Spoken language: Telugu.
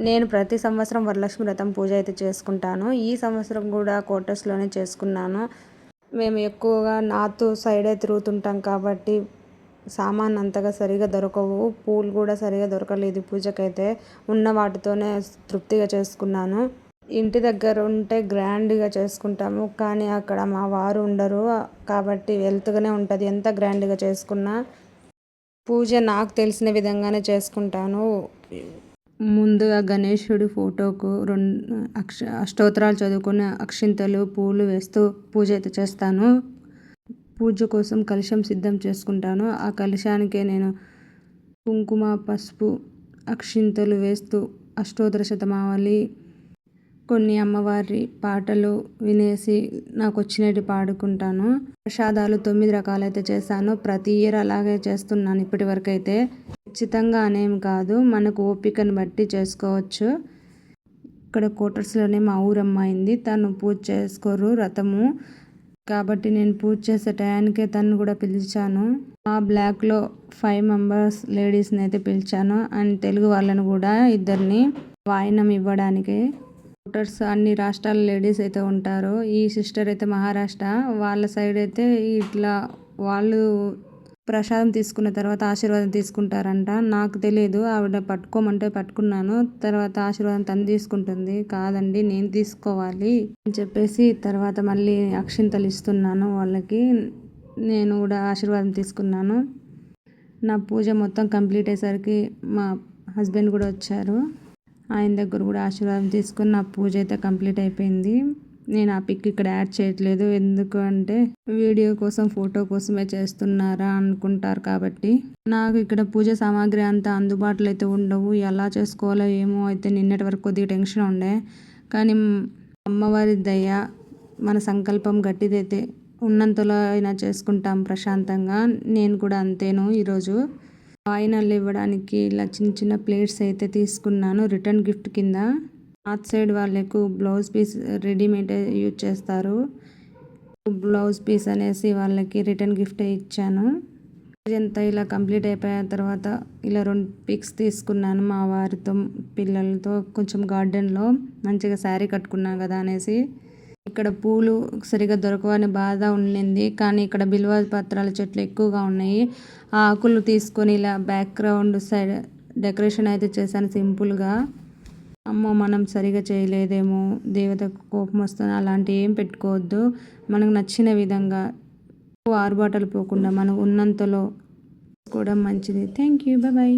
నేను ప్రతి సంవత్సరం వరలక్ష్మి వ్రతం పూజ అయితే చేసుకుంటాను. ఈ సంవత్సరం కూడా క్వార్టర్స్లోనే చేసుకున్నాను. మేము ఎక్కువగా నార్త్ సైడే తిరుగుతుంటాం కాబట్టి సామాన్ అంతగా సరిగా దొరకవు. పూలు కూడా సరిగా దొరకలేదు పూజకైతే. ఉన్న వాటితోనే తృప్తిగా చేసుకున్నాను. ఇంటి దగ్గర ఉంటే గ్రాండ్గా చేసుకుంటాము, కానీ అక్కడ మా వారు ఉండరు కాబట్టి వెల్త్గానే ఉంటుంది. ఎంత గ్రాండ్గా చేసుకున్నా పూజ నాకు తెలిసిన విధంగానే చేసుకుంటాను. ముందుగా గణేశుడి ఫోటోకు అష్టోత్తరాలు చదువుకుని అక్షింతలు పూలు వేస్తూ పూజ అయితే చేస్తాను. పూజ కోసం కలశం సిద్ధం చేసుకుంటాను. ఆ కలశానికే నేను కుంకుమ, పసుపు, అక్షింతలు వేస్తూ అష్టోత్తర శతమావళి, కొన్ని అమ్మవారి పాటలు వినేసి నాకు వచ్చినట్టు పాడుకుంటాను. ప్రసాదాలు 9 రకాలైతే చేశాను. ప్రతి ఇయర్ అలాగే చేస్తున్నాను ఇప్పటి వరకు అయితే. ఖచ్చితంగా అనేం కాదు, మనకు ఓపికను బట్టి చేసుకోవచ్చు. ఇక్కడ క్వార్టర్స్లోనే మా ఊరమ్మాయింది, తను పూజ చేసుకోరు వ్రతము కాబట్టి నేను పూజ చేసే టయానికే తను కూడా పిలిచాను. ఆ బ్లాక్లో 5 మెంబర్స్ లేడీస్ని అయితే పిలిచాను, అండ్ తెలుగు వాళ్ళను కూడా 2 వాయినం ఇవ్వడానికి. క్వార్టర్స్ అన్ని రాష్ట్రాల లేడీస్ అయితే ఉంటారు. ఈ సిస్టర్ అయితే మహారాష్ట్ర వాళ్ళ సైడ్ అయితే ఇట్లా వాళ్ళు ప్రసాదం తీసుకున్న తర్వాత ఆశీర్వాదం తీసుకుంటారంట. నాకు తెలియదు, ఆవిడ పట్టుకోమంటే పట్టుకున్నాను. తర్వాత ఆశీర్వాదం తను తీసుకుంటుంది. కాదండి నేను తీసుకోవాలి అని చెప్పేసి తర్వాత మళ్ళీ అక్షింతలు ఇస్తున్నాను వాళ్ళకి. నేను కూడా ఆశీర్వాదం తీసుకున్నాను. నా పూజ మొత్తం కంప్లీట్ అయ్యేసరికి మా హస్బెండ్ కూడా వచ్చారు. ఆయన దగ్గర కూడా ఆశీర్వాదం తీసుకుని నా పూజ అయితే కంప్లీట్ అయిపోయింది. నేను ఆ పిక్ ఇక్కడ యాడ్ చేయట్లేదు, ఎందుకు అంటే వీడియో కోసం ఫోటో కోసమే చేస్తున్నారా అనుకుంటారు కాబట్టి. నాకు ఇక్కడ పూజ సామాగ్రి అంతా అందుబాటులో అయితే ఉండవు. ఎలా చేసుకోవాలో ఏమో అయితే నిన్నటి వరకు కొద్దిగా టెన్షన్ ఉండే, కానీ అమ్మవారి దయ, మన సంకల్పం గట్టిదైతే ఉన్నంతలో అయినా చేసుకుంటాం ప్రశాంతంగా. నేను కూడా అంతేను. ఈరోజు వాయినాలు ఇవ్వడానికి ఇలా చిన్న చిన్న ప్లేట్స్ అయితే తీసుకున్నాను రిటర్న్ గిఫ్ట్ కింద. నార్త్ సైడ్ వాళ్ళకు బ్లౌజ్ పీస్ రెడీమేడ్ యూజ్ చేస్తారు. బ్లౌజ్ పీస్ అనేసి వాళ్ళకి రిటర్న్ గిఫ్ట్ ఇచ్చాను. అంతా ఇలా కంప్లీట్ అయిపోయిన తర్వాత ఇలా 2 పిక్స్ తీసుకున్నాను మా వారితో, పిల్లలతో. కొంచెం గార్డెన్లో మంచిగా శారీ కట్టుకున్నాను కదా అనేసి. ఇక్కడ పూలు సరిగా దొరకవని బాధ ఉండింది, కానీ ఇక్కడ బిల్వ పత్రాల చెట్లు ఎక్కువగా ఉన్నాయి. ఆ ఆకులు తీసుకొని ఇలా బ్యాక్గ్రౌండ్ సైడ్ డెకరేషన్ అయితే చేశాను సింపుల్గా. అమ్మో మనం సరిగా చేయలేదేమో, దేవతకు కోపం వస్తుంది అలాంటివి ఏం పెట్టుకోవద్దు. మనకు నచ్చిన విధంగా ఆరుబాటలు పోకుండా మనకు ఉన్నంతలో కూడా మంచిది. Thank you, bye.